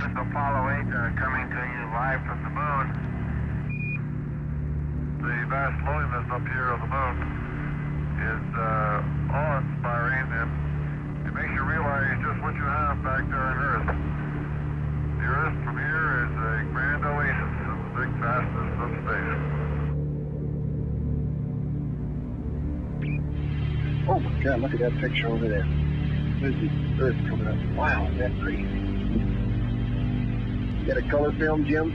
This is Apollo 8 coming to you live from the moon. The vast loneliness up here on the moon is awe-inspiring, and it makes you realize just what you have back there on Earth. The Earth from here is a grand oasis in the big vastness of space. Oh my God, look at that picture over there. There's the Earth coming up. Wow, is that pretty? You got a color film, Jim?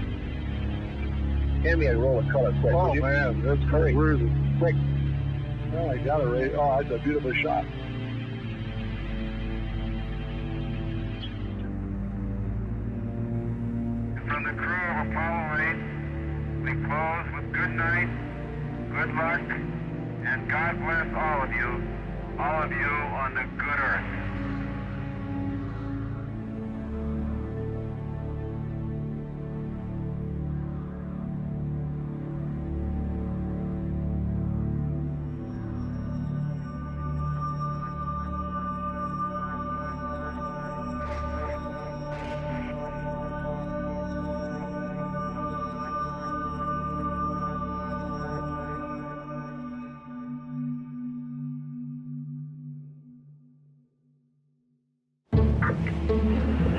Hand me a roll of color quick. Oh man, that's great. Where is it? Quick. Oh, I got it right. Oh, that's a beautiful shot. From the crew of Apollo 8, we close with good night, good luck, and God bless all of you on the good Earth.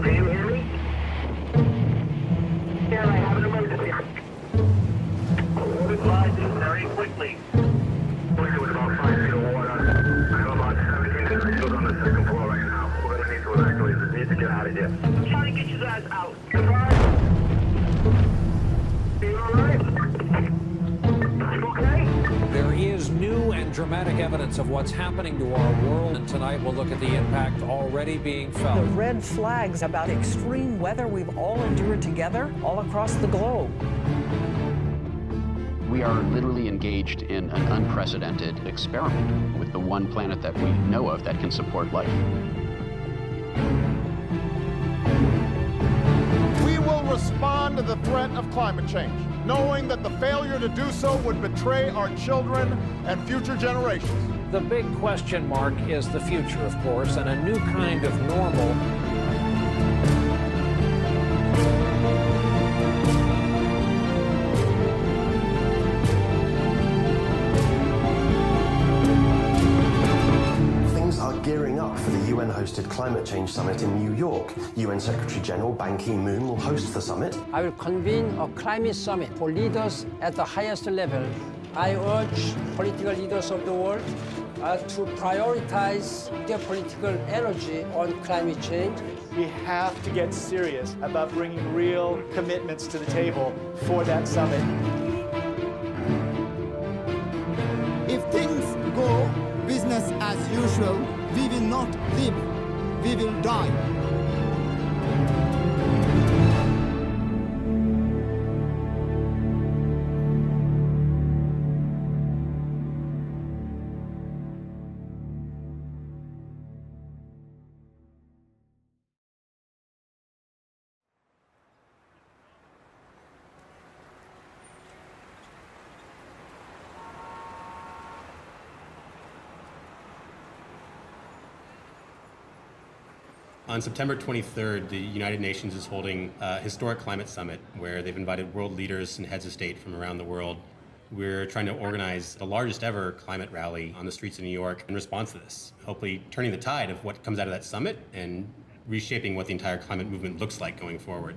Can you hear me? Yeah, I have an emergency. Rising very quickly. We're doing about 5 feet of water. I have about 17 individuals on the second floor right now. We're going to need to evacuate. We need to get out of here. I'm trying to get you guys out. Goodbye. Are you all right? You okay? There is new and dramatic evidence of what's happening to our world, and tonight we'll look at the impact already being felt. The red flags about extreme weather we've all endured together all across the globe. We are literally engaged in an unprecedented experiment with the one planet that we know of that can support life. We will respond to the threat of climate change, knowing that the failure to do so would betray our children and future generations. The big question mark is the future, of course, and a new kind of normal. Things are gearing up for the UN-hosted Climate Change Summit in New York. UN Secretary-General Ban Ki-moon will host the summit. I will convene a climate summit for leaders at the highest level. I urge political leaders of the world to prioritize their political energy on climate change. We have to get serious about bringing real commitments to the table for that summit. If things go business as usual, we will not live, we will die. On September 23rd, the United Nations is holding a historic climate summit where they've invited world leaders and heads of state from around the world. We're trying to organize the largest ever climate rally on the streets of New York in response to this, hopefully turning the tide of what comes out of that summit and reshaping what the entire climate movement looks like going forward.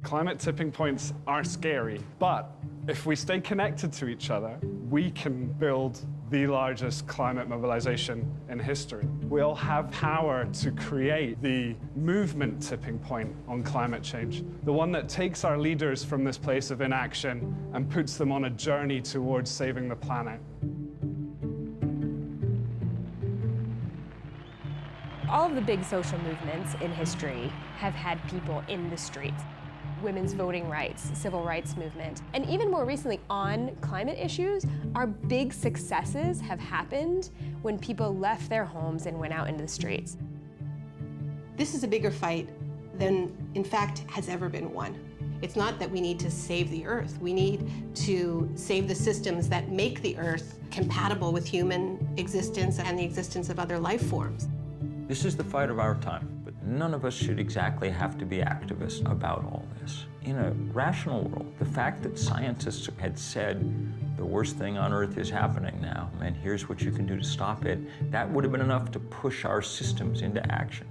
Climate tipping points are scary, but if we stay connected to each other, we can build the largest climate mobilization in history. We'll have power to create the movement tipping point on climate change, the one that takes our leaders from this place of inaction and puts them on a journey towards saving the planet. All of the big social movements in history have had people in the streets. Women's voting rights, civil rights movement, and even more recently on climate issues, our big successes have happened when people left their homes and went out into the streets. This is a bigger fight than, in fact, has ever been won. It's not that we need to save the Earth. We need to save the systems that make the Earth compatible with human existence and the existence of other life forms. This is the fight of our time, but None of us should exactly have to be activists about all this. In a rational world, the fact that scientists had said the worst thing on Earth is happening now, and here's what you can do to stop it, that would have been enough to push our systems into action.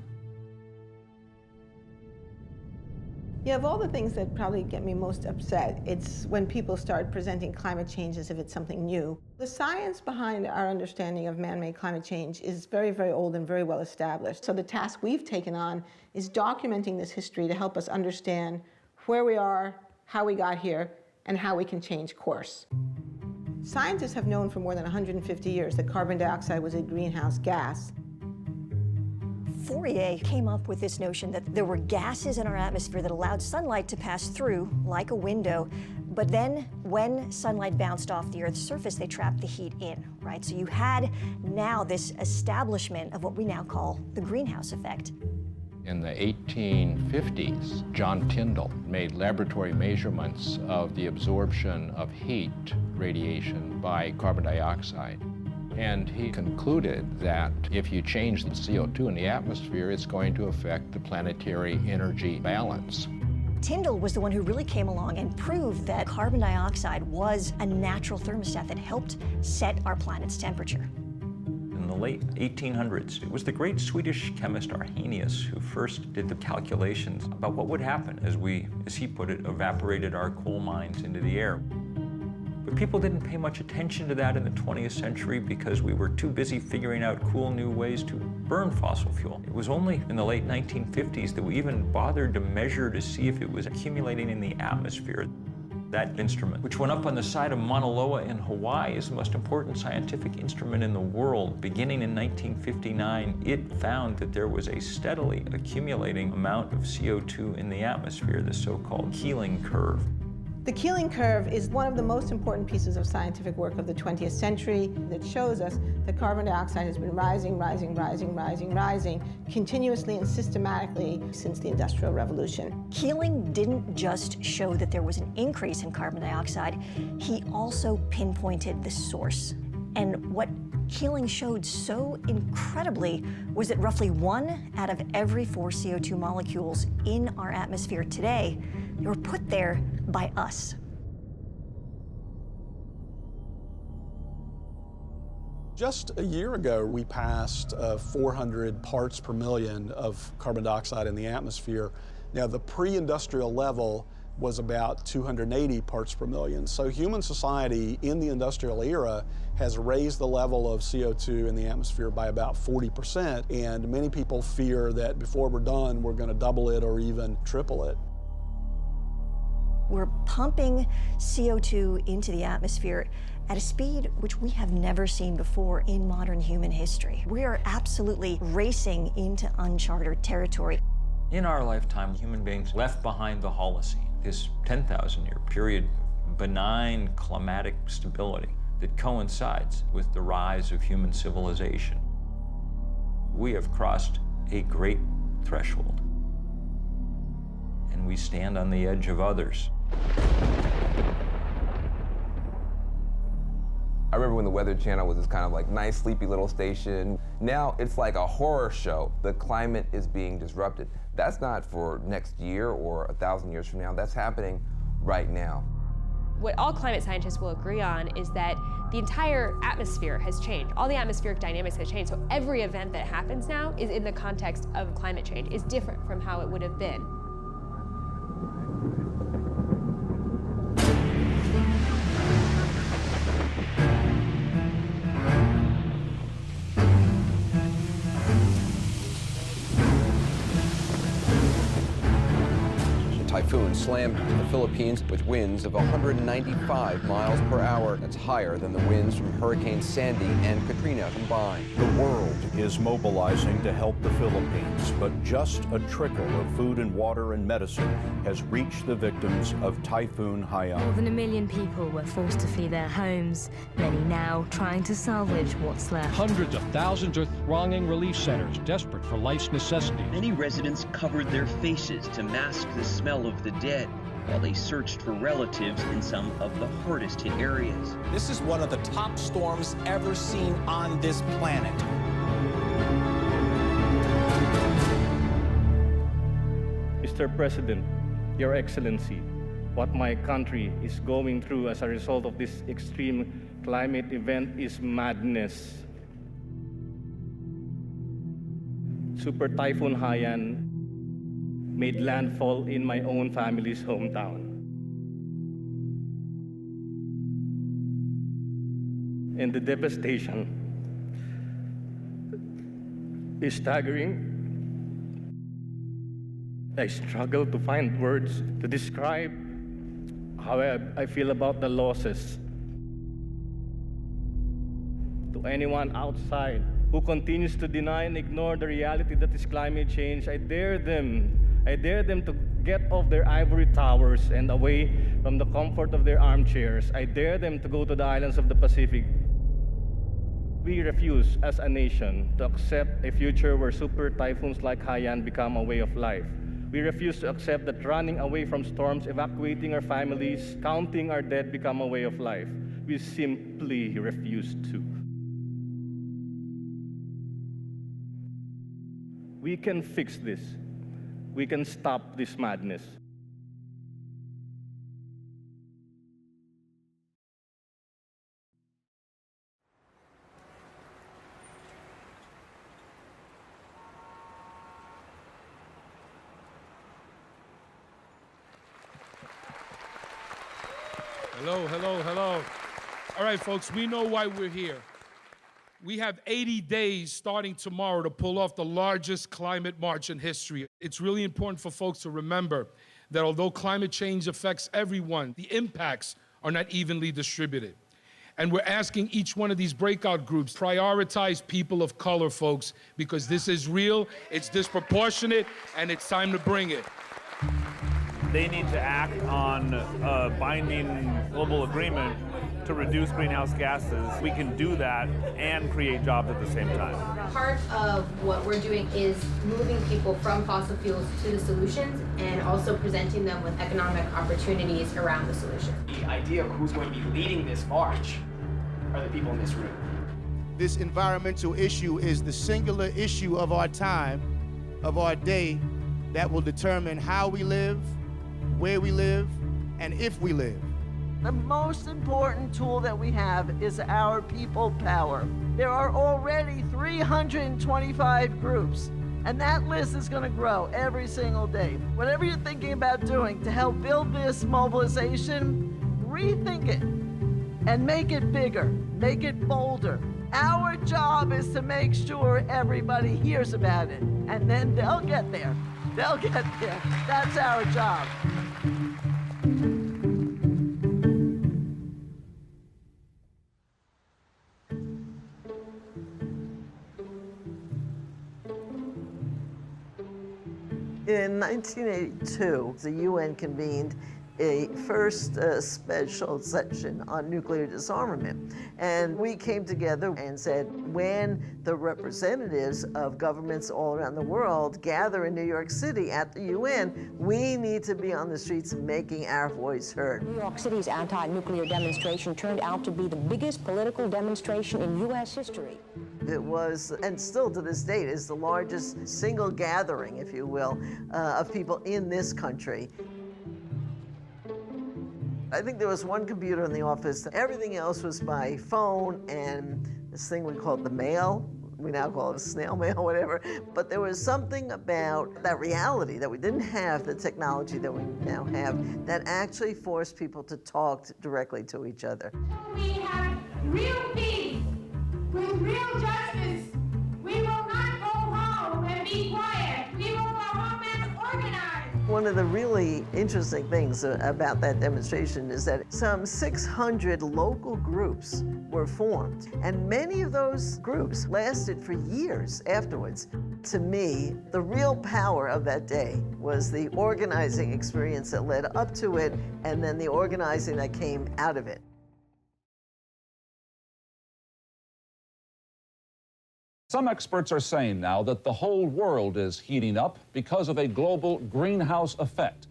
Yeah, of all the things that probably get me most upset, it's when people start presenting climate change as if it's something new. The science behind our understanding of man-made climate change is very, very old and very well established. So the task we've taken on is documenting this history to help us understand where we are, how we got here, and how we can change course. Scientists have known for more than 150 years that carbon dioxide was a greenhouse gas. Fourier came up with this notion that there were gases in our atmosphere that allowed sunlight to pass through like a window, but then when sunlight bounced off the Earth's surface, they trapped the heat in, right? So you had now this establishment of what we now call the greenhouse effect. In the 1850s, John Tyndall made laboratory measurements of the absorption of heat radiation by carbon dioxide. And he concluded that if you change the CO2 in the atmosphere, it's going to affect the planetary energy balance. Tyndall was the one who really came along and proved that carbon dioxide was a natural thermostat that helped set our planet's temperature. In the late 1800s, it was the great Swedish chemist Arrhenius who first did the calculations about what would happen as we, as he put it, evaporated our coal mines into the air. But people didn't pay much attention to that in the 20th century because we were too busy figuring out cool new ways to burn fossil fuel. It was only in the late 1950s that we even bothered to measure to see if it was accumulating in the atmosphere. That instrument, which went up on the side of Mauna Loa in Hawaii, is the most important scientific instrument in the world. Beginning in 1959, it found that there was a steadily accumulating amount of CO2 in the atmosphere, the so-called Keeling curve. The Keeling curve is one of the most important pieces of scientific work of the 20th century that shows us that carbon dioxide has been rising continuously and systematically since the Industrial Revolution. Keeling didn't just show that there was an increase in carbon dioxide, he also pinpointed the source. And what Keeling showed so incredibly was that roughly 1 out of every 4 CO2 molecules in our atmosphere today were put there by us. Just a year ago, we passed 400 parts per million of carbon dioxide in the atmosphere. Now, the pre-industrial level was about 280 parts per million. So human society in the industrial era has raised the level of CO2 in the atmosphere by about 40%, and many people fear that before we're done, we're going to double it or even triple it. We're pumping CO2 into the atmosphere at a speed which we have never seen before in modern human history. We are absolutely racing into uncharted territory. In our lifetime, human beings left behind the Holocene, this 10,000-year period of benign climatic stability that coincides with the rise of human civilization. We have crossed a great threshold, and we stand on the edge of others. I remember when the Weather Channel was this kind of like nice, sleepy little station. Now it's like a horror show. The climate is being disrupted. That's not for next year or 1,000 years from now. That's happening right now. What all climate scientists will agree on is that the entire atmosphere has changed. All the atmospheric dynamics have changed. So every event that happens now is in the context of climate change, is different from how it would have been. Typhoon slammed the Philippines with winds of 195 miles per hour. That's higher than the winds from Hurricane Sandy and Katrina combined. The world is mobilizing to help the Philippines, but just a trickle of food and water and medicine has reached the victims of Typhoon Haiyan. More than 1 million people were forced to flee their homes, many now trying to salvage what's left. Hundreds of thousands are thronging relief centers, desperate for life's necessities. Many residents covered their faces to mask the smell of the dead while they searched for relatives in some of the hardest hit areas. This is one of the top storms ever seen on this planet. Mr. President, Your Excellency, what my country is going through as a result of this extreme climate event is madness. Super Typhoon Haiyan made landfall in my own family's hometown. And the devastation is staggering. I struggle to find words to describe how I feel about the losses. To anyone outside who continues to deny and ignore the reality that is climate change, I dare them to get off their ivory towers and away from the comfort of their armchairs. I dare them to go to the islands of the Pacific. We refuse as a nation to accept a future where super typhoons like Haiyan become a way of life. We refuse to accept that running away from storms, evacuating our families, counting our dead become a way of life. We simply refuse to. We can fix this. We can stop this madness. Hello, hello, hello. All right, folks, we know why we're here. We have 80 days starting tomorrow to pull off the largest climate march in history. It's really important for folks to remember that although climate change affects everyone, the impacts are not evenly distributed. And we're asking each one of these breakout groups, prioritize people of color, folks, because this is real, it's disproportionate, and it's time to bring it. They need to act on a binding global agreement to reduce greenhouse gases. We can do that and create jobs at the same time. Part of what we're doing is moving people from fossil fuels to the solutions and also presenting them with economic opportunities around the solution. The idea of who's going to be leading this march are the people in this room. This environmental issue is the singular issue of our time, of our day, that will determine how we live, where we live, and if we live. The most important tool that we have is our people power. There are already 325 groups, and that list is going to grow every single day. Whatever you're thinking about doing to help build this mobilization, rethink it and make it bigger, make it bolder. Our job is to make sure everybody hears about it, and then they'll get there. They'll get there. That's our job. In 1982, the UN convened a first special session on nuclear disarmament. And we came together and said, when the representatives of governments all around the world gather in New York City at the UN, we need to be on the streets making our voice heard. New York City's anti-nuclear demonstration turned out to be the biggest political demonstration in U.S. history. It was, and still to this date, is the largest single gathering, if you will, of people in this country. I think there was one computer in the office. Everything else was by phone and this thing we called the mail. We now call it a snail mail, whatever. But there was something about that reality that we didn't have the technology that we now have that actually forced people to talk directly to each other. We have real peace with real justice. We will not go home and be quiet. We will go home and organize. One of the really interesting things about that demonstration is that some 600 local groups were formed, and many of those groups lasted for years afterwards. To me, the real power of that day was the organizing experience that led up to it, and then the organizing that came out of it. Some experts are saying now that the whole world is heating up because of a global greenhouse effect.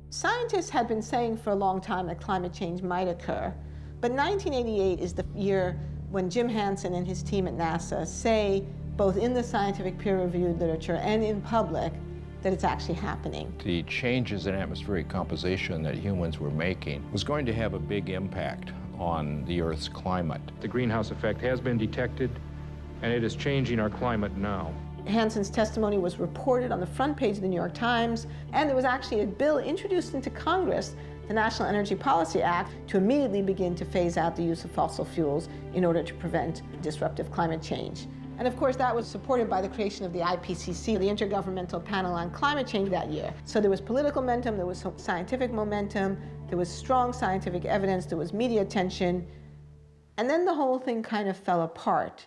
Scientists had been saying for a long time that climate change might occur, but 1988 is the year when Jim Hansen and his team at NASA say, both in the scientific peer-reviewed literature and in public, that it's actually happening. The changes in atmospheric composition that humans were making was going to have a big impact on the Earth's climate. The greenhouse effect has been detected, and it is changing our climate now. Hansen's testimony was reported on the front page of the New York Times, and there was actually a bill introduced into Congress, the National Energy Policy Act, to immediately begin to phase out the use of fossil fuels in order to prevent disruptive climate change. And of course, that was supported by the creation of the IPCC, the Intergovernmental Panel on Climate Change, that year. So there was political momentum, there was scientific momentum, there was strong scientific evidence, there was media attention, and then the whole thing kind of fell apart.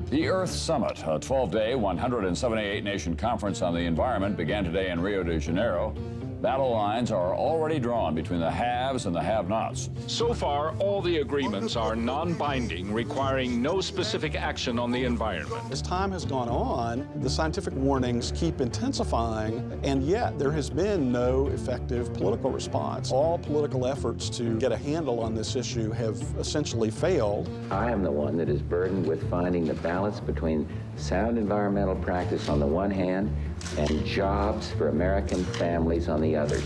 The Earth Summit, a 12-day, 178-nation conference on the environment, began today in Rio de Janeiro. Battle lines are already drawn between the haves and the have-nots. So far, all the agreements are non-binding, requiring no specific action on the environment. As time has gone on, the scientific warnings keep intensifying, and yet there has been no effective political response. All political efforts to get a handle on this issue have essentially failed. I am the one that is burdened with finding the balance between sound environmental practice on the one hand and jobs for American families on the other.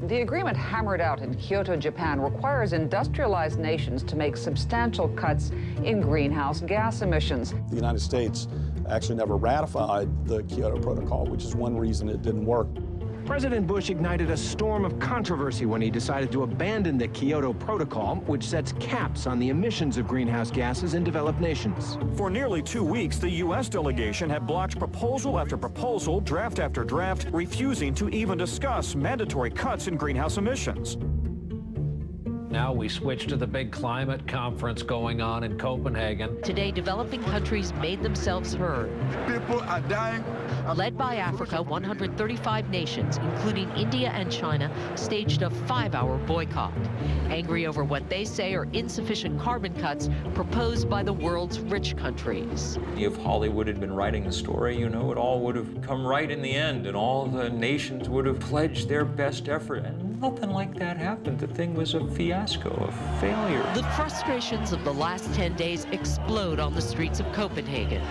The agreement hammered out in Kyoto, Japan, requires industrialized nations to make substantial cuts in greenhouse gas emissions. The United States actually never ratified the Kyoto Protocol, which is one reason it didn't work. President Bush ignited a storm of controversy when he decided to abandon the Kyoto Protocol, which sets caps on the emissions of greenhouse gases in developed nations. For nearly 2 weeks, the U.S. delegation had blocked proposal after proposal, draft after draft, refusing to even discuss mandatory cuts in greenhouse emissions. Now we switch to the big climate conference going on in Copenhagen. Today, developing countries made themselves heard. People are dying. Led by Africa, 135 nations, including India and China, staged a 5-hour boycott, angry over what they say are insufficient carbon cuts proposed by the world's rich countries. If Hollywood had been writing the story, you know, it all would have come right in the end, and all the nations would have pledged their best effort. And nothing like that happened. The thing was a fiasco, a failure. The frustrations of the last 10 days explode on the streets of Copenhagen.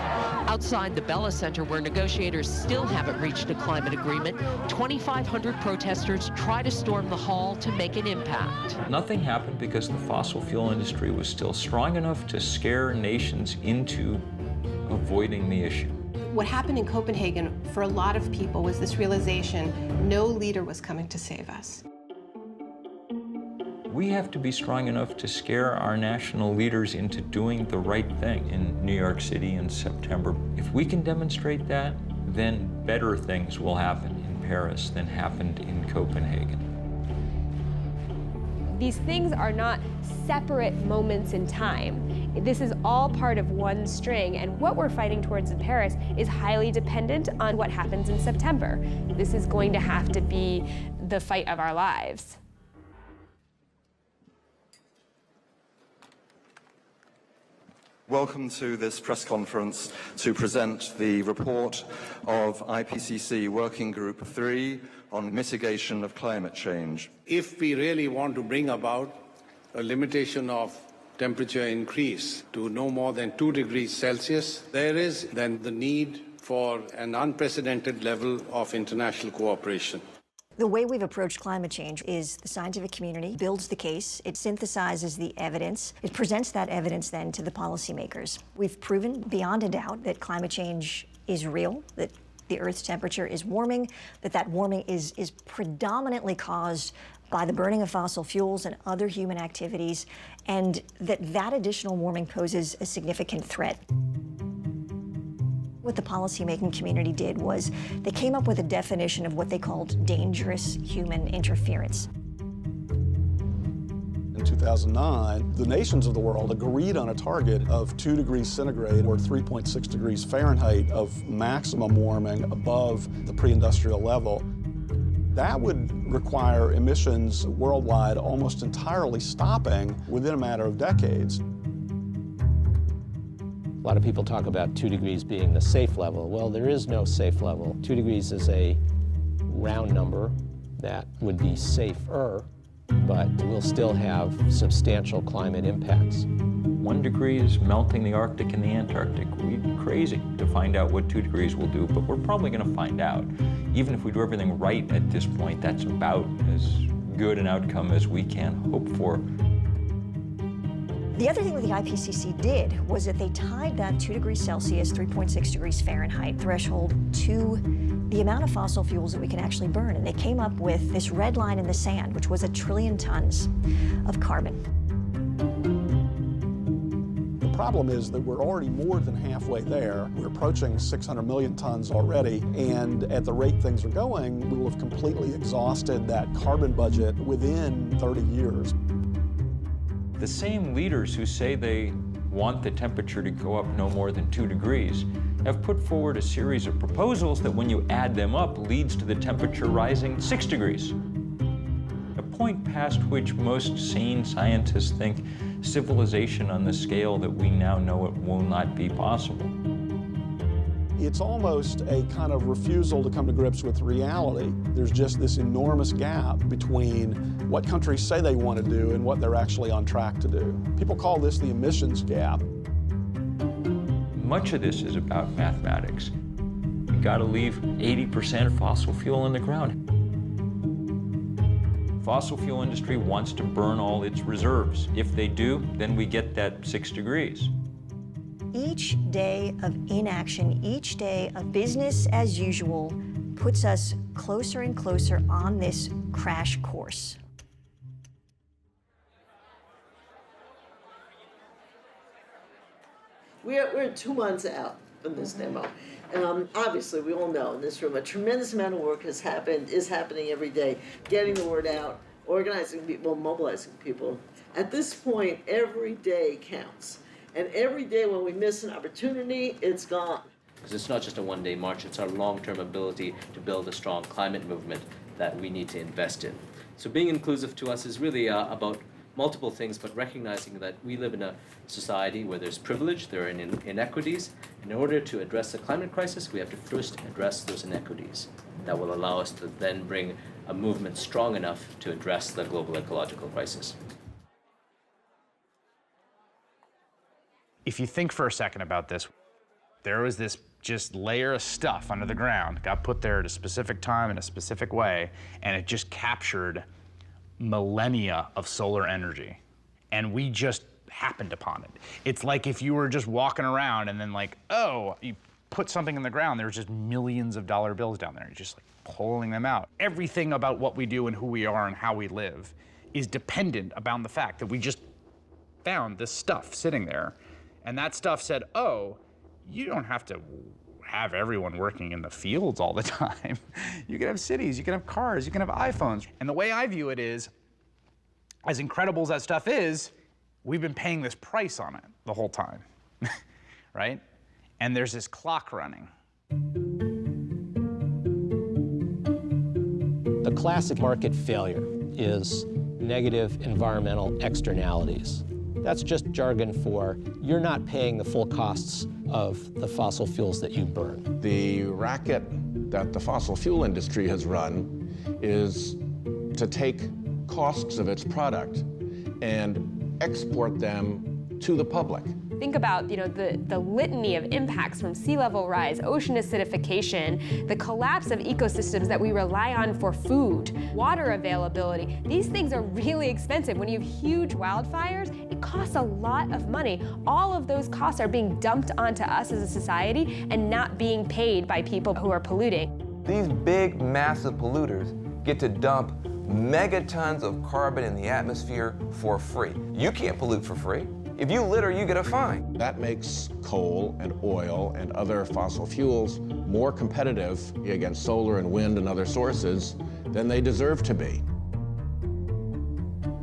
Outside the Bella Center, where negotiators still haven't reached a climate agreement, 2,500 protesters try to storm the hall to make an impact. Nothing happened because the fossil fuel industry was still strong enough to scare nations into avoiding the issue. What happened in Copenhagen for a lot of people was this realization no leader was coming to save us. We have to be strong enough to scare our national leaders into doing the right thing in New York City in September. If we can demonstrate that, then better things will happen in Paris than happened in Copenhagen. These things are not separate moments in time. This is all part of one string, and what we're fighting towards in Paris is highly dependent on what happens in September. This is going to have to be the fight of our lives. Welcome to this press conference to present the report of IPCC Working Group 3 on mitigation of climate change. If we really want to bring about a limitation of temperature increase to no more than 2 degrees Celsius, there is then the need for an unprecedented level of international cooperation. The way we've approached climate change is the scientific community builds the case, it synthesizes the evidence, it presents that evidence then to the policymakers. We've proven beyond a doubt that climate change is real, that the Earth's temperature is warming, that warming is predominantly caused by the burning of fossil fuels and other human activities, and that additional warming poses a significant threat. What the policymaking community did was they came up with a definition of what they called dangerous human interference. In 2009, the nations of the world agreed on a target of 2 degrees centigrade or 3.6 degrees Fahrenheit of maximum warming above the pre-industrial level. That would require emissions worldwide almost entirely stopping within a matter of decades. A lot of people talk about 2 degrees being the safe level. Well, there is no safe level. 2 degrees is a round number that would be safer, but we'll still have substantial climate impacts. 1 degree is melting the Arctic and the Antarctic. We'd be crazy to find out what 2 degrees will do, but we're probably going to find out. Even if we do everything right at this point, that's about as good an outcome as we can hope for. The other thing that the IPCC did was that they tied that 2 degrees Celsius, 3.6 degrees Fahrenheit threshold to the amount of fossil fuels that we can actually burn. And they came up with this red line in the sand, which was 1 trillion tons of carbon. The problem is that we're already more than halfway there. We're approaching 600 million tons already, and at the rate things are going, we will have completely exhausted that carbon budget within 30 years. The same leaders who say they want the temperature to go up no more than 2 degrees have put forward a series of proposals that, when you add them up, leads to the temperature rising 6 degrees. A point past which most sane scientists think civilization on the scale that we now know it will not be possible. It's almost a kind of refusal to come to grips with reality. There's just this enormous gap between what countries say they want to do and what they're actually on track to do. People call this the emissions gap. Much of this is about mathematics. You got to leave 80% of fossil fuel in the ground. Fossil fuel industry wants to burn all its reserves. If they do, then we get that 6 degrees. Each day of inaction, each day of business as usual puts us closer and closer on this crash course. We're 2 months out from this demo. Obviously, we all know in this room a tremendous amount of work is happening every day, getting the word out, organizing people, mobilizing people. At this point, every day counts. And every day when we miss an opportunity, it's gone. Because it's not just a one-day march, it's our long-term ability to build a strong climate movement that we need to invest in. So being inclusive to us is really about multiple things, but recognizing that we live in a society where there's privilege, there are inequities. In order to address the climate crisis, we have to first address those inequities. That will allow us to then bring a movement strong enough to address the global ecological crisis. If you think for a second about this, there was this just layer of stuff under the ground, got put there at a specific time in a specific way, and it just captured millennia of solar energy. And we just happened upon it. It's like if you were just walking around and then like, oh, you put something in the ground, there's just millions of dollar bills down there. You're just like pulling them out. Everything about what we do and who we are and how we live is dependent upon the fact that we just found this stuff sitting there. And that stuff said, oh, you don't have to have everyone working in the fields all the time. You can have cities, you can have cars, you can have iPhones. And the way I view it is, as incredible as that stuff is, we've been paying this price on it the whole time, right? And there's this clock running. The classic market failure is negative environmental externalities. That's just jargon for you're not paying the full costs of the fossil fuels that you burn. The racket that the fossil fuel industry has run is to take costs of its product and export them to the public. Think about, the litany of impacts from sea level rise, ocean acidification, the collapse of ecosystems that we rely on for food, water availability. These things are really expensive. When you have huge wildfires, it costs a lot of money. All of those costs are being dumped onto us as a society and not being paid by people who are polluting. These big, massive polluters get to dump megatons of carbon in the atmosphere for free. You can't pollute for free. If you litter, you get a fine. That makes coal and oil and other fossil fuels more competitive against solar and wind and other sources than they deserve to be.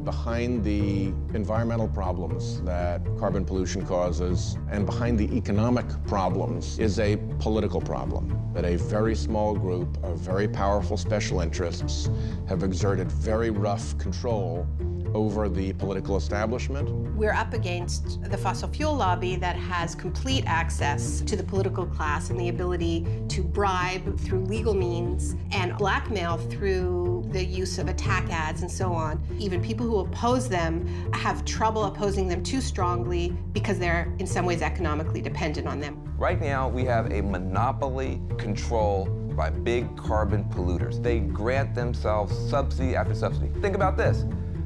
Behind the environmental problems that carbon pollution causes and behind the economic problems is a political problem that a very small group of very powerful special interests have exerted very rough control over the political establishment. We're up against the fossil fuel lobby that has complete access to the political class and the ability to bribe through legal means and blackmail through the use of attack ads and so on. Even people who oppose them have trouble opposing them too strongly because they're in some ways economically dependent on them. Right now, we have a monopoly control by big carbon polluters. They grant themselves subsidy after subsidy. Think about this.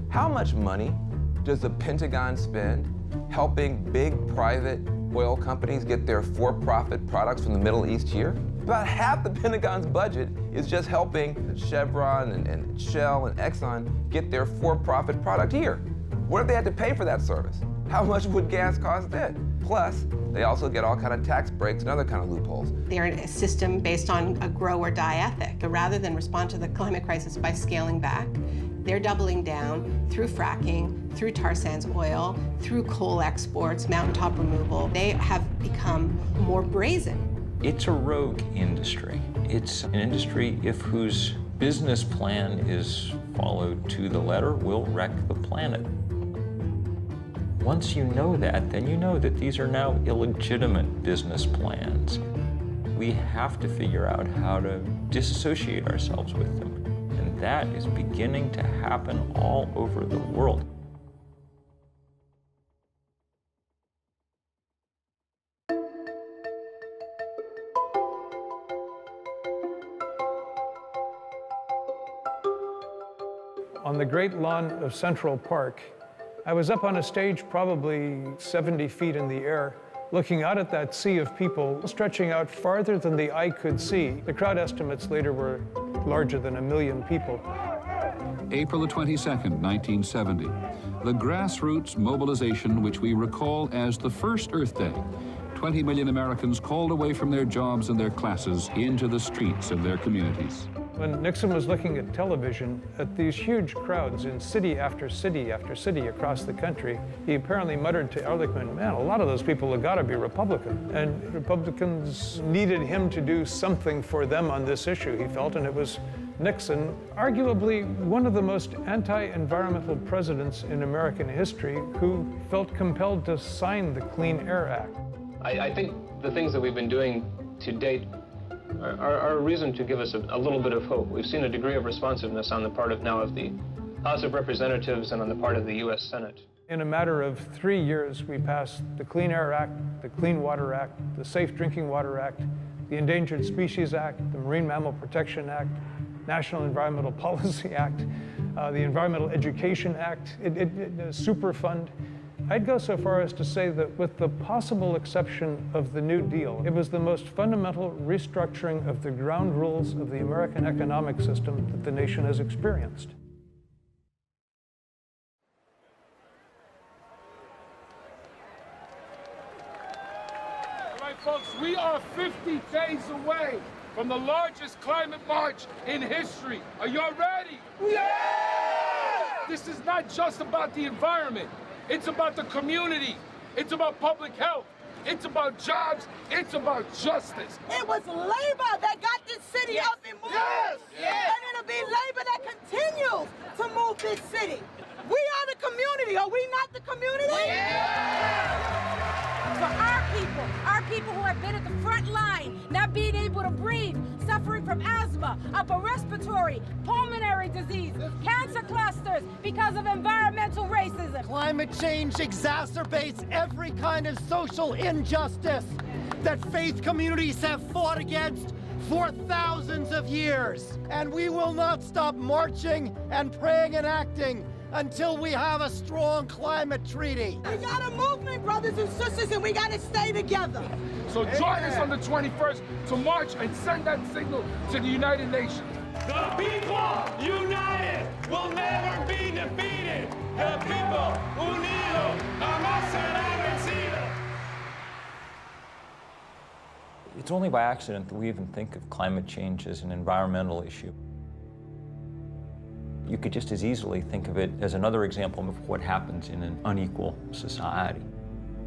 How much money does the Pentagon spend helping big private oil companies get their for-profit products from the Middle East here? About half the Pentagon's budget is just helping Chevron and Shell and Exxon get their for-profit product here. What if they had to pay for that service? How much would gas cost then? Plus, they also get all kind of tax breaks and other kind of loopholes. They're in a system based on a grow or die ethic. Rather than respond to the climate crisis by scaling back, they're doubling down through fracking, through tar sands oil, through coal exports, mountaintop removal. They have become more brazen. It's a rogue industry. It's an industry whose business plan is followed to the letter will wreck the planet. Once you know that, then you know that these are now illegitimate business plans. We have to figure out how to disassociate ourselves with them. And that is beginning to happen all over the world. On the great lawn of Central Park, I was up on a stage probably 70 feet in the air, looking out at that sea of people stretching out farther than the eye could see. The crowd estimates later were larger than 1 million people. April the 22nd, 1970. The grassroots mobilization, which we recall as the first Earth Day. 20 million Americans called away from their jobs and their classes into the streets of their communities. When Nixon was looking at television at these huge crowds in city after city after city across the country, he apparently muttered to Ehrlichman, man, a lot of those people have got to be Republican. And Republicans needed him to do something for them on this issue, he felt, and it was Nixon, arguably one of the most anti-environmental presidents in American history, who felt compelled to sign the Clean Air Act. I think the things that we've been doing to date are a reason to give us a little bit of hope. We've seen a degree of responsiveness on the part of the House of Representatives and on the part of the U.S. Senate. In a matter of 3 years, we passed the Clean Air Act, the Clean Water Act, the Safe Drinking Water Act, the Endangered Species Act, the Marine Mammal Protection Act, National Environmental Policy Act, the Environmental Education Act, Superfund. I'd go so far as to say that with the possible exception of the New Deal, it was the most fundamental restructuring of the ground rules of the American economic system that the nation has experienced. All right, folks, we are 50 days away from the largest climate march in history. Are y'all ready? Yeah! This is not just about the environment. It's about the community. It's about public health. It's about jobs. It's about justice. It was labor that got this city up and moving. Yes! Yes! And it'll be labor that continues to move this city. We are the community. Are we not the community? Yeah! For our people who have been at the front line, not being able to breathe, suffering from asthma, upper respiratory, pulmonary disease, cancer clusters because of environmental racism. Climate change exacerbates every kind of social injustice that faith communities have fought against for thousands of years. And we will not stop marching and praying and acting until we have a strong climate treaty. We got a movement, brothers and sisters, and we got to stay together. So join us on the 21st to march and send that signal to the United Nations. The people united will never be defeated. The people unidos jamás serán vencidos. It's only by accident that we even think of climate change as an environmental issue. You could just as easily think of it as another example of what happens in an unequal society.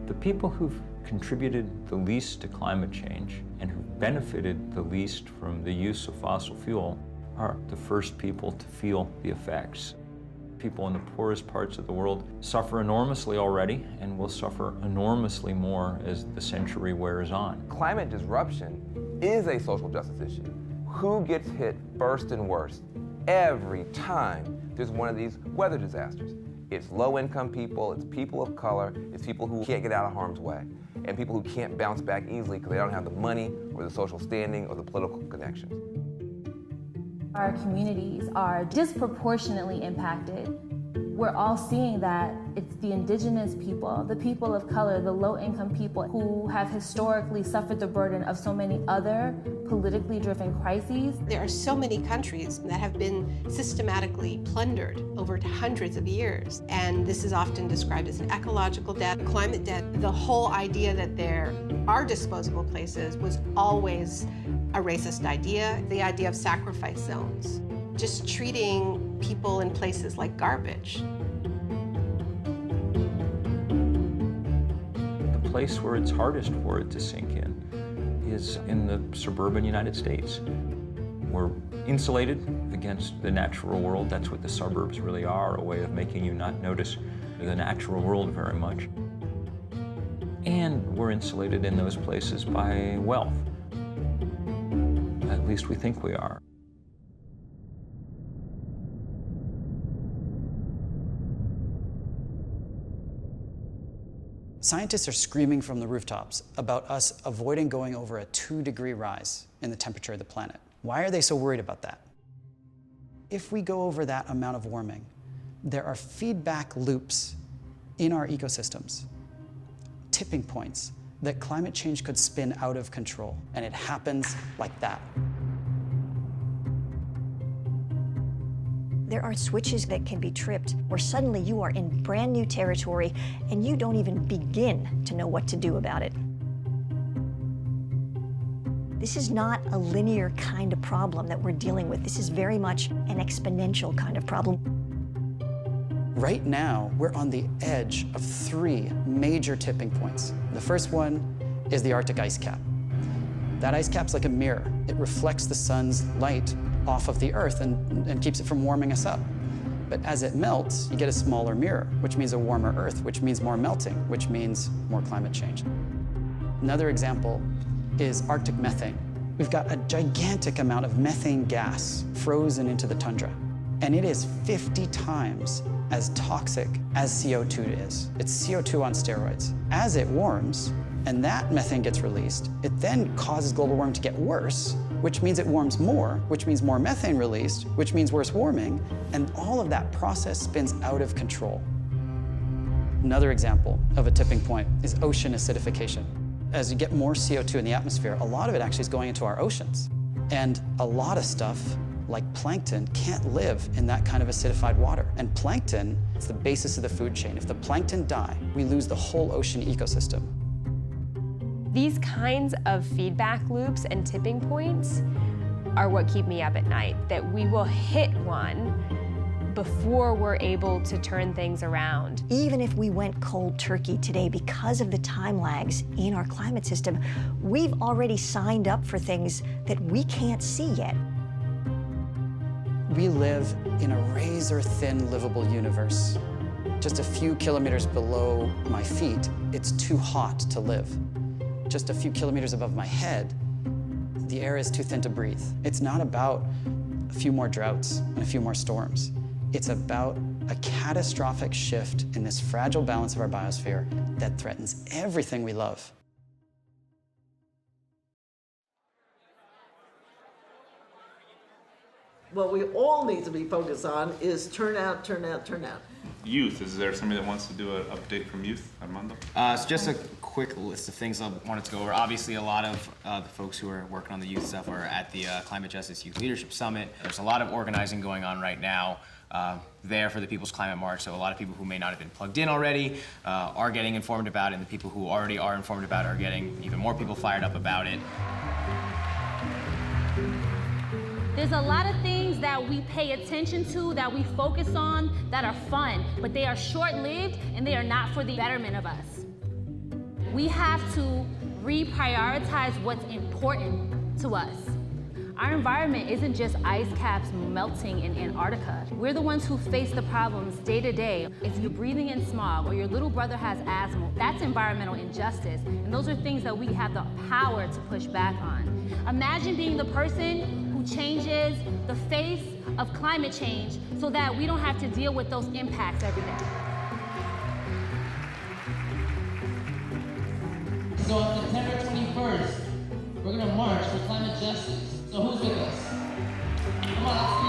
The people who've contributed the least to climate change and who've benefited the least from the use of fossil fuel are the first people to feel the effects. people in the poorest parts of the world suffer enormously already and will suffer enormously more as the century wears on. Climate disruption is a social justice issue. Who gets hit first and worst every time there's one of these weather disasters? It's low-income people, it's people of color, it's people who can't get out of harm's way, and people who can't bounce back easily because they don't have the money or the social standing or the political connections. Our communities are disproportionately impacted. We're all seeing that it's the indigenous people, the people of color, the low-income people who have historically suffered the burden of so many other politically driven crises. There are so many countries that have been systematically plundered over hundreds of years, and this is often described as an ecological debt, climate debt. The whole idea that there are disposable places was always a racist idea, the idea of sacrifice zones, just treating people in places like garbage. The place where it's hardest for it to sink in is in the suburban United States. We're insulated against the natural world. That's what the suburbs really are, a way of making you not notice the natural world very much. And we're insulated in those places by wealth. At least we think we are. Scientists are screaming from the rooftops about us avoiding going over a 2-degree rise in the temperature of the planet. Why are they so worried about that? If we go over that amount of warming, there are feedback loops in our ecosystems, tipping points that climate change could spin out of control, and it happens like that. There are switches that can be tripped where suddenly you are in brand new territory and you don't even begin to know what to do about it. This is not a linear kind of problem that we're dealing with. This is very much an exponential kind of problem. Right now, we're on the edge of 3 major tipping points. The first one is the Arctic ice cap. That ice cap's like a mirror. It reflects the sun's light off of the Earth and keeps it from warming us up. But as it melts, you get a smaller mirror, which means a warmer Earth, which means more melting, which means more climate change. Another example is Arctic methane. We've got a gigantic amount of methane gas frozen into the tundra, and it is 50 times as toxic as CO2 is. It's CO2 on steroids. As it warms, and that methane gets released, it then causes global warming to get worse, which means it warms more, which means more methane released, which means worse warming, and all of that process spins out of control. Another example of a tipping point is ocean acidification. As you get more CO2 in the atmosphere, a lot of it actually is going into our oceans. And a lot of stuff, like plankton, can't live in that kind of acidified water. And plankton is the basis of the food chain. If the plankton die, we lose the whole ocean ecosystem. These kinds of feedback loops and tipping points are what keep me up at night, that we will hit one before we're able to turn things around. Even if we went cold turkey today because of the time lags in our climate system, we've already signed up for things that we can't see yet. We live in a razor-thin livable universe. Just a few kilometers below my feet, it's too hot to live. Just a few kilometers above my head, the air is too thin to breathe. It's not about a few more droughts and a few more storms. It's about a catastrophic shift in this fragile balance of our biosphere that threatens everything we love. What we all need to be focused on is turnout, turnout, turnout. Youth, is there somebody that wants to do an update from youth, Armando? So just a quick list of things I wanted to go over. Obviously, a lot of the folks who are working on the youth stuff are at the Climate Justice Youth Leadership Summit. There's a lot of organizing going on right now there for the People's Climate March, so a lot of people who may not have been plugged in already are getting informed about it, and the people who already are informed about it are getting even more people fired up about it. There's a lot of things that we pay attention to, that we focus on, that are fun, but they are short-lived and they are not for the betterment of us. We have to reprioritize what's important to us. Our environment isn't just ice caps melting in Antarctica. We're the ones who face the problems day to day. If you're breathing in smog or your little brother has asthma, that's environmental injustice. And those are things that we have the power to push back on. Imagine being the person who changes the face of climate change so that we don't have to deal with those impacts every day. So on September 21st, we're gonna march for climate justice. So who's with us? Come on,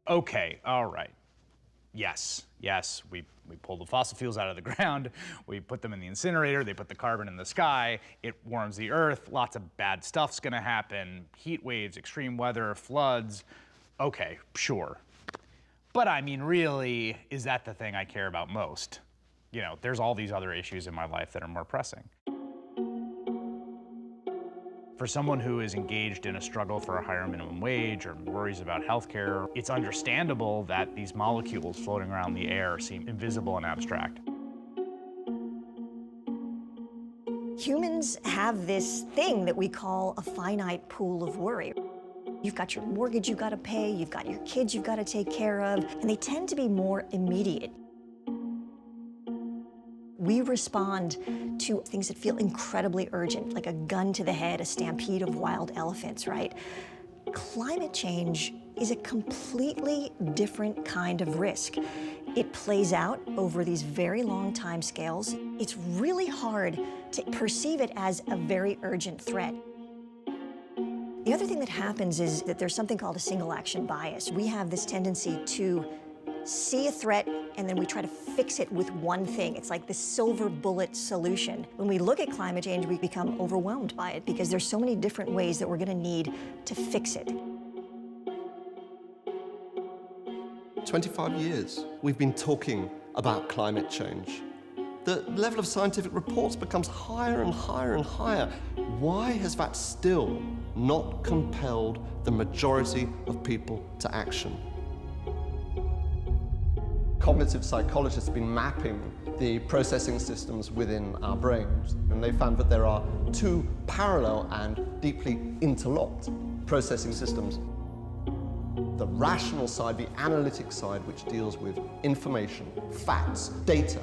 Okay, all right. Yes, we pull the fossil fuels out of the ground, we put them in the incinerator, they put the carbon in the sky, it warms the earth, lots of bad stuff's gonna happen, heat waves, extreme weather, floods. Okay, sure. But I mean, really, is that the thing I care about most? You know, there's all these other issues in my life that are more pressing. For someone who is engaged in a struggle for a higher minimum wage or worries about healthcare, it's understandable that these molecules floating around the air seem invisible and abstract. Humans have this thing that we call a finite pool of worry. You've got your mortgage you've got to pay, you've got your kids you've got to take care of, and they tend to be more immediate. We respond to things that feel incredibly urgent, like a gun to the head, a stampede of wild elephants, right? Climate change is a completely different kind of risk. It plays out over these very long time scales. It's really hard to perceive it as a very urgent threat. The other thing that happens is that there's something called a single action bias. We have this tendency to see a threat and then we try to fix it with one thing. It's like the silver bullet solution. When we look at climate change, we become overwhelmed by it because there's so many different ways that we're gonna need to fix it. 25 years we've been talking about climate change. The level of scientific reports becomes higher and higher and higher. Why has that still not compelled the majority of people to action? Cognitive psychologists have been mapping the processing systems within our brains, and they found that there are two parallel and deeply interlocked processing systems. The rational side, the analytic side, which deals with information, facts, data.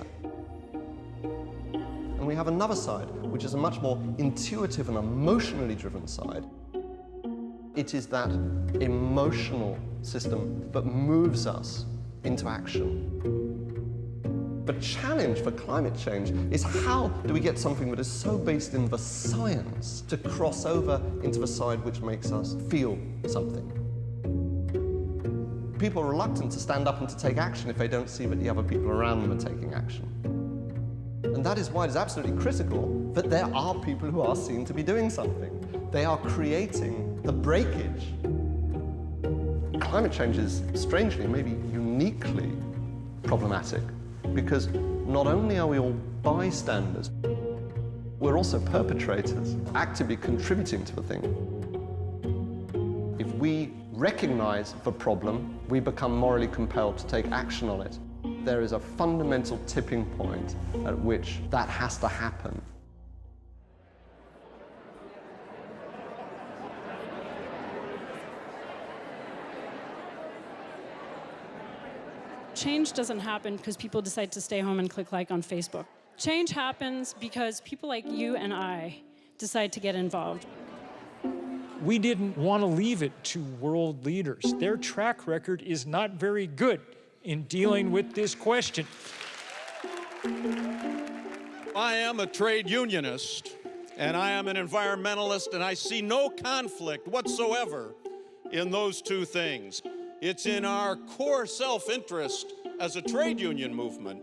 And we have another side, which is a much more intuitive and emotionally driven side. It is that emotional system that moves us into action. The challenge for climate change is how do we get something that is so based in the science to cross over into the side which makes us feel something. People are reluctant to stand up and to take action if they don't see that the other people around them are taking action. And that is why it is absolutely critical that there are people who are seen to be doing something. They are creating the breakage. Climate change is strangely, maybe uniquely problematic because not only are we all bystanders, we're also perpetrators, actively contributing to the thing. If we recognize the problem, we become morally compelled to take action on it. There is a fundamental tipping point at which that has to happen. Change doesn't happen because people decide to stay home and click like on Facebook. Change happens because people like you and I decide to get involved. We didn't want to leave it to world leaders. Their track record is not very good in dealing with this question. I am a trade unionist, and I am an environmentalist, and I see no conflict whatsoever in those two things. It's in our core self-interest as a trade union movement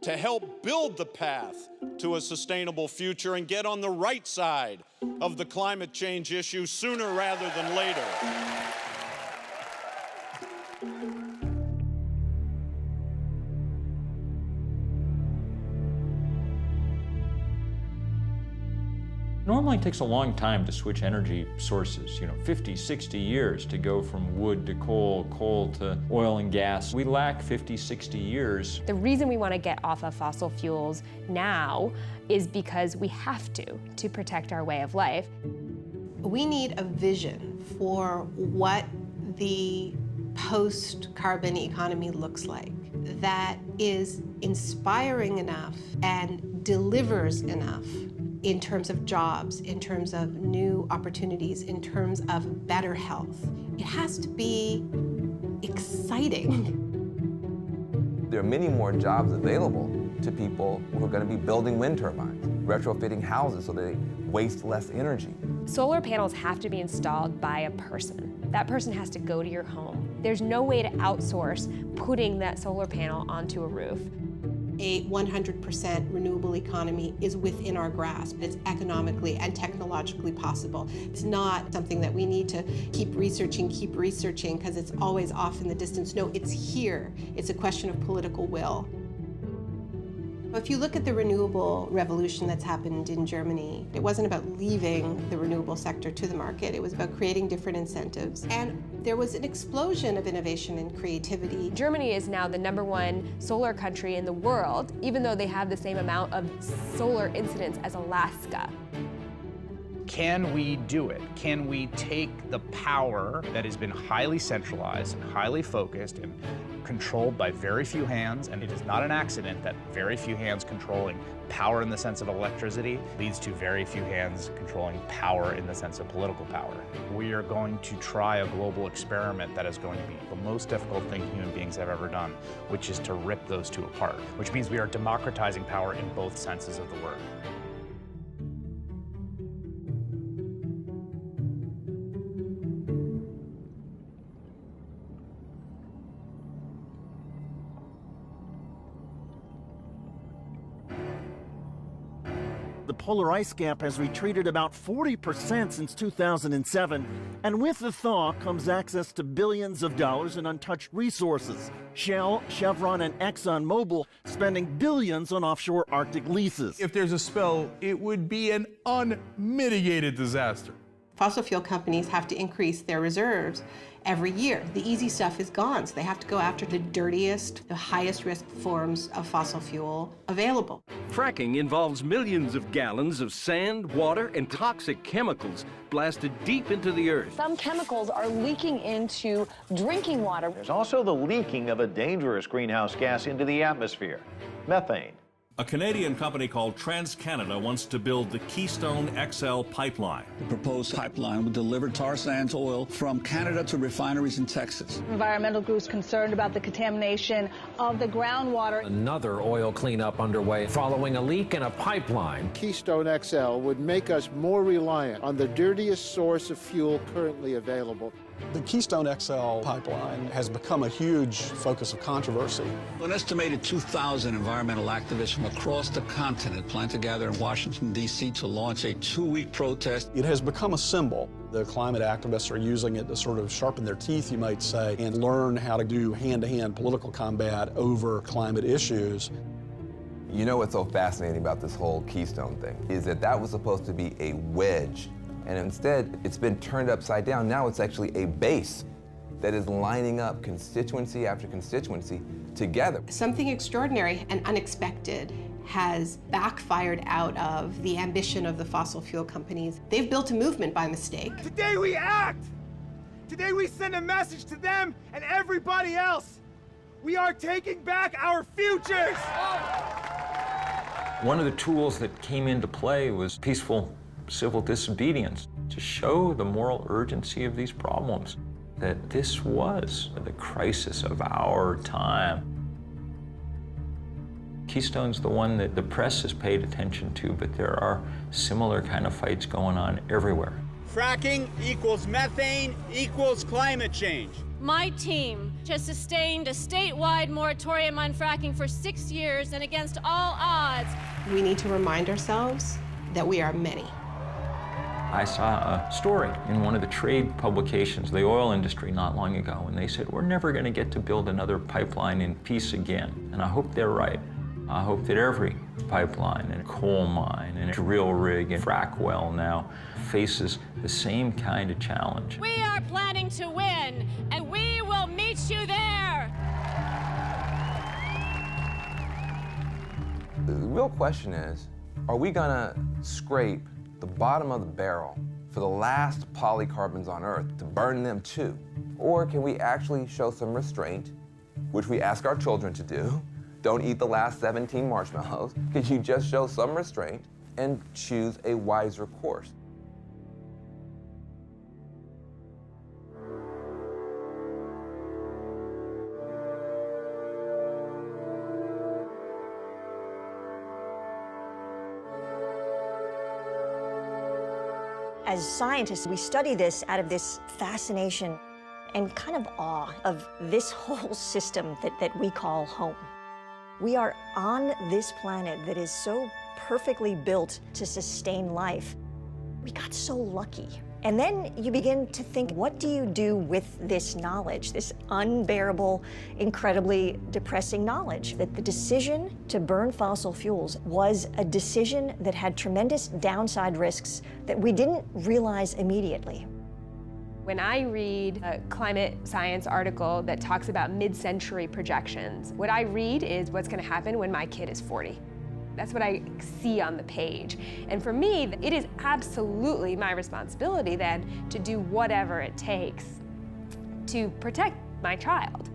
to help build the path to a sustainable future and get on the right side of the climate change issue sooner rather than later. Normally it takes a long time to switch energy sources, 50, 60 years to go from wood to coal, coal to oil and gas. We lack 50, 60 years. The reason we want to get off of fossil fuels now is because we have to protect our way of life. We need a vision for what the post-carbon economy looks like that is inspiring enough and delivers enough in terms of jobs, in terms of new opportunities, in terms of better health. It has to be exciting. There are many more jobs available to people who are going to be building wind turbines, retrofitting houses so they waste less energy. Solar panels have to be installed by a person. That person has to go to your home. There's no way to outsource putting that solar panel onto a roof. A 100% renewable economy is within our grasp. It's economically and technologically possible. It's not something that we need to keep researching, because it's always off in the distance. No, it's here. It's a question of political will. If you look at the renewable revolution that's happened in Germany, it wasn't about leaving the renewable sector to the market. It was about creating different incentives. And there was an explosion of innovation and creativity. Germany is now the #1 solar country in the world, even though they have the same amount of solar incidents as Alaska. Can we do it? Can we take the power that has been highly centralized and highly focused and controlled by very few hands, and it is not an accident that very few hands controlling power in the sense of electricity leads to very few hands controlling power in the sense of political power. We are going to try a global experiment that is going to be the most difficult thing human beings have ever done, which is to rip those two apart, which means we are democratizing power in both senses of the word. The polar ice cap has retreated about 40% since 2007, and with the thaw comes access to billions of dollars in untouched resources. Shell, Chevron, and ExxonMobil spending billions on offshore Arctic leases. If there's a spill, it would be an unmitigated disaster. Fossil fuel companies have to increase their reserves every year. The easy stuff is gone, so they have to go after the dirtiest, the highest risk forms of fossil fuel available. Fracking involves millions of gallons of sand, water, and toxic chemicals blasted deep into the earth. Some chemicals are leaking into drinking water. There's also the leaking of a dangerous greenhouse gas into the atmosphere, methane. A Canadian company called TransCanada wants to build the Keystone XL pipeline. The proposed pipeline would deliver tar sands oil from Canada to refineries in Texas. Environmental groups concerned about the contamination of the groundwater. Another oil cleanup underway following a leak in a pipeline. Keystone XL would make us more reliant on the dirtiest source of fuel currently available. The Keystone XL pipeline has become a huge focus of controversy. An estimated 2,000 environmental activists from across the continent plan to gather in Washington, D.C. to launch a 2-week protest. It has become a symbol. The climate activists are using it to sort of sharpen their teeth, you might say, and learn how to do hand-to-hand political combat over climate issues. You know what's so fascinating about this whole Keystone thing is that was supposed to be a wedge. And instead, it's been turned upside down. Now it's actually a base that is lining up constituency after constituency together. Something extraordinary and unexpected has backfired out of the ambition of the fossil fuel companies. They've built a movement by mistake. Today we act! Today we send a message to them and everybody else. We are taking back our futures! One of the tools that came into play was peaceful civil disobedience to show the moral urgency of these problems, that this was the crisis of our time. Keystone's the one that the press has paid attention to, but there are similar kind of fights going on everywhere. Fracking equals methane equals climate change. My team has sustained a statewide moratorium on fracking for 6 years, and against all odds. We need to remind ourselves that we are many. I saw a story in one of the trade publications, the oil industry, not long ago, and they said, we're never going to get to build another pipeline in peace again. And I hope they're right. I hope that every pipeline and coal mine and drill rig and frack well now faces the same kind of challenge. We are planning to win, and we will meet you there. The real question is, are we gonna scrape the bottom of the barrel for the last polycarbons on Earth to burn them too? Or can we actually show some restraint, which we ask our children to do? Don't eat the last 17 marshmallows. Can you just show some restraint and choose a wiser course? As scientists, we study this out of this fascination and kind of awe of this whole system that we call home. We are on this planet that is so perfectly built to sustain life. We got so lucky. And then you begin to think, what do you do with this knowledge, this unbearable, incredibly depressing knowledge? That the decision to burn fossil fuels was a decision that had tremendous downside risks that we didn't realize immediately. When I read a climate science article that talks about mid-century projections, what I read is what's going to happen when my kid is 40. That's what I see on the page. And for me, it is absolutely my responsibility then to do whatever it takes to protect my child.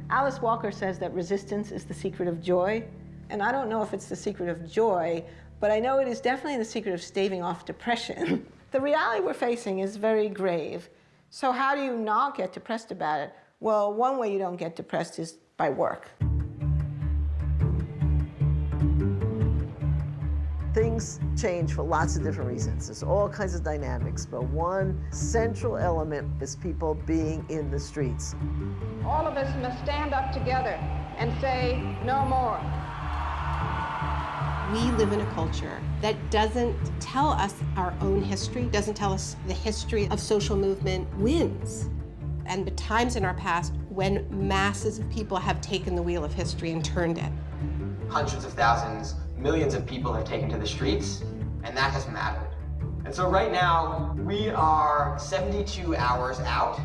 Alice Walker says that resistance is the secret of joy. And I don't know if it's the secret of joy, but I know it is definitely the secret of staving off depression. The reality we're facing is very grave. So how do you not get depressed about it? Well, one way you don't get depressed is by work. Things change for lots of different reasons. There's all kinds of dynamics, but one central element is people being in the streets. All of us must stand up together and say, no more. We live in a culture that doesn't tell us our own history, doesn't tell us the history of social movement wins. And the times in our past when masses of people have taken the wheel of history and turned it. Hundreds of thousands, millions of people have taken to the streets, and that has mattered. And so right now, we are 72 hours out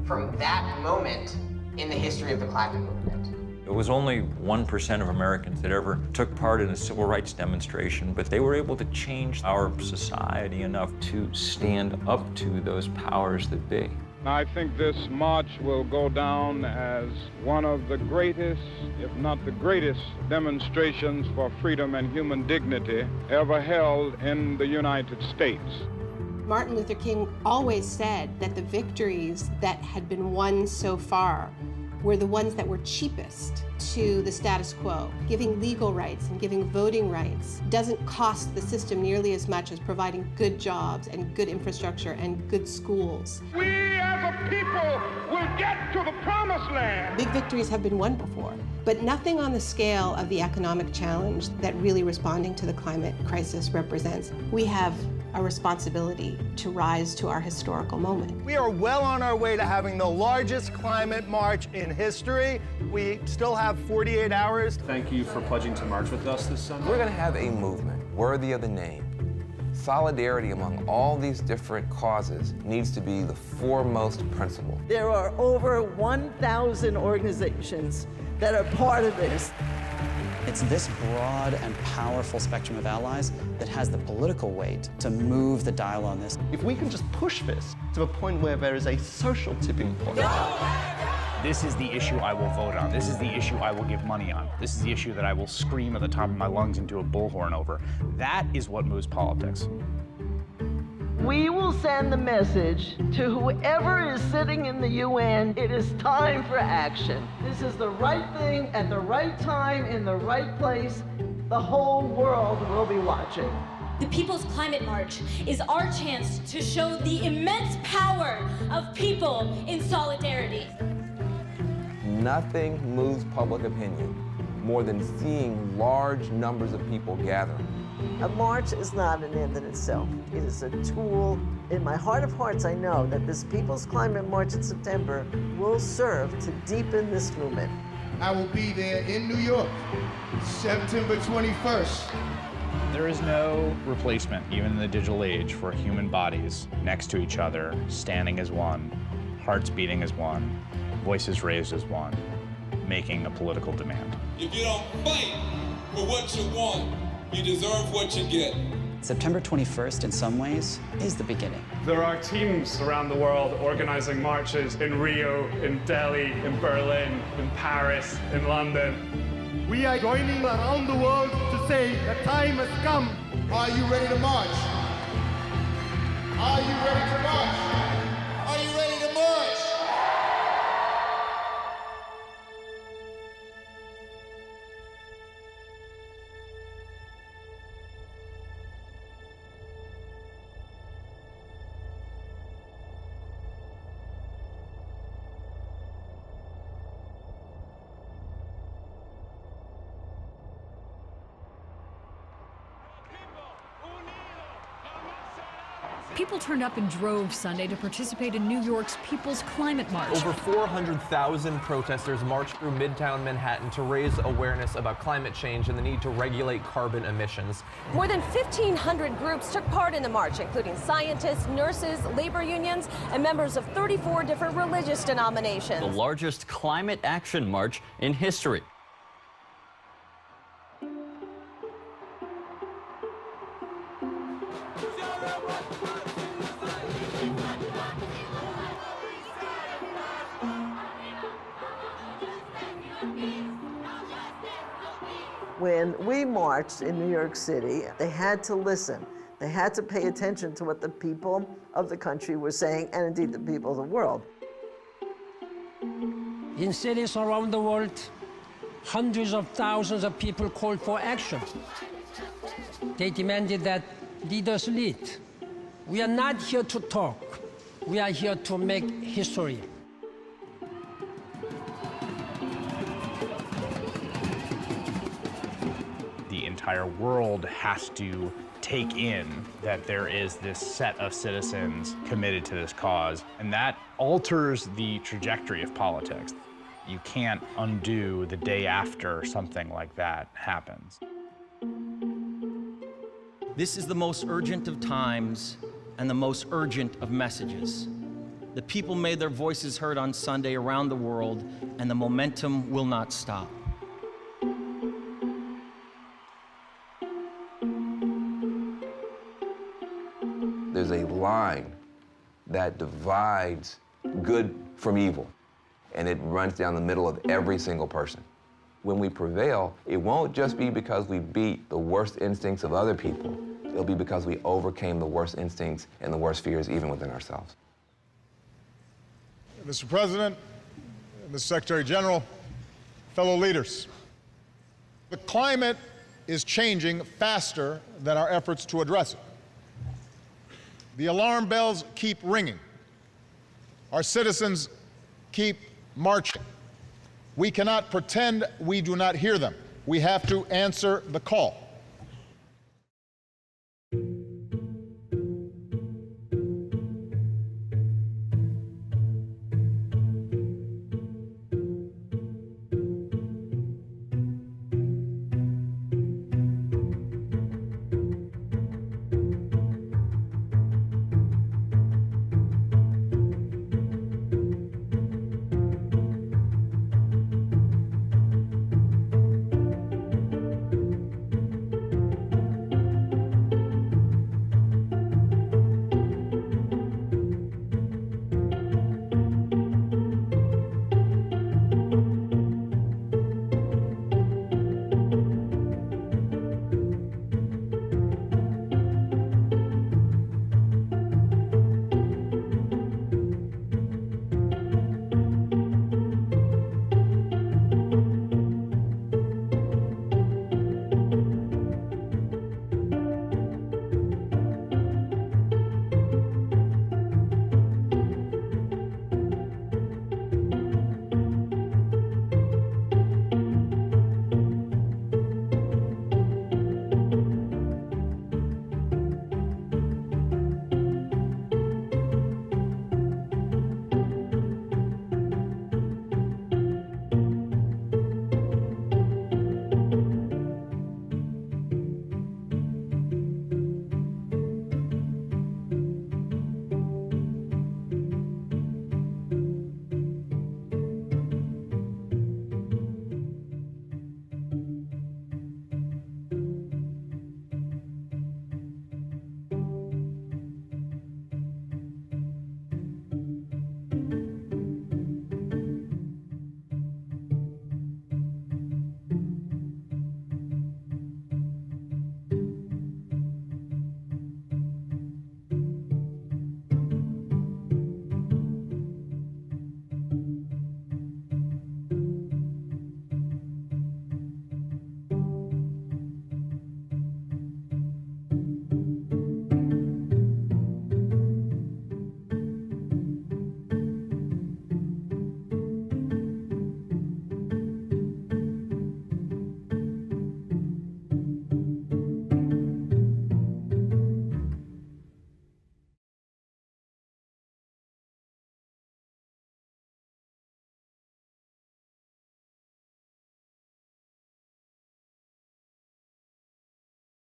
from that moment in the history of the climate movement. It was only 1% of Americans that ever took part in a civil rights demonstration, but they were able to change our society enough to stand up to those powers that be. I think this march will go down as one of the greatest, if not the greatest, demonstrations for freedom and human dignity ever held in the United States. Martin Luther King always said that the victories that had been won so far were the ones that were cheapest to the status quo. Giving legal rights and giving voting rights doesn't cost the system nearly as much as providing good jobs and good infrastructure and good schools. We as a people will get to the promised land. Big victories have been won before, but nothing on the scale of the economic challenge that really responding to the climate crisis represents. We have a responsibility to rise to our historical moment. We are well on our way to having the largest climate march in history. We still have 48 hours. Thank you for pledging to march with us this Sunday. We're going to have a movement worthy of the name. Solidarity among all these different causes needs to be the foremost principle. There are over 1,000 organizations that are part of this. It's this broad and powerful spectrum of allies that has the political weight to move the dial on this. If we can just push this to a point where there is a social tipping point. This is the issue I will vote on. This is the issue I will give money on. This is the issue that I will scream at the top of my lungs into a bullhorn over. That is what moves politics. We will send the message to whoever is sitting in the UN, it is time for action. This is the right thing at the right time in the right place. The whole world will be watching. The People's Climate March is our chance to show the immense power of people in solidarity. Nothing moves public opinion more than seeing large numbers of people gathering. A march is not an end in itself. It is a tool. In my heart of hearts, I know that this People's Climate March in September will serve to deepen this movement. I will be there in New York, September 21st. There is no replacement, even in the digital age, for human bodies next to each other, standing as one, hearts beating as one, voices raised as one, making a political demand. If you don't fight for what you want, you deserve what you get. September 21st, in some ways, is the beginning. There are teams around the world organizing marches in Rio, in Delhi, in Berlin, in Paris, in London. We are joining around the world to say the time has come. Are you ready to march? Are you ready to march? Are you ready to march? People turned up in droves Sunday to participate in New York's People's Climate March. Over 400,000 protesters marched through Midtown Manhattan to raise awareness about climate change and the need to regulate carbon emissions. More than 1,500 groups took part in the march, including scientists, nurses, labor unions, and members of 34 different religious denominations. The largest climate action march in history. When we marched in New York City, they had to listen. They had to pay attention to what the people of the country were saying, and indeed the people of the world. In cities around the world, hundreds of thousands of people called for action. They demanded that leaders lead. We are not here to talk. We are here to make history. The entire world has to take in that there is this set of citizens committed to this cause, and that alters the trajectory of politics. You can't undo the day after something like that happens. This is the most urgent of times and the most urgent of messages. The people made their voices heard on Sunday around the world, and the momentum will not stop. There's a line that divides good from evil, and it runs down the middle of every single person. When we prevail, it won't just be because we beat the worst instincts of other people. It'll be because we overcame the worst instincts and the worst fears even within ourselves. Mr. President, Mr. Secretary General, fellow leaders, the climate is changing faster than our efforts to address it. The alarm bells keep ringing. Our citizens keep marching. We cannot pretend we do not hear them. We have to answer the call.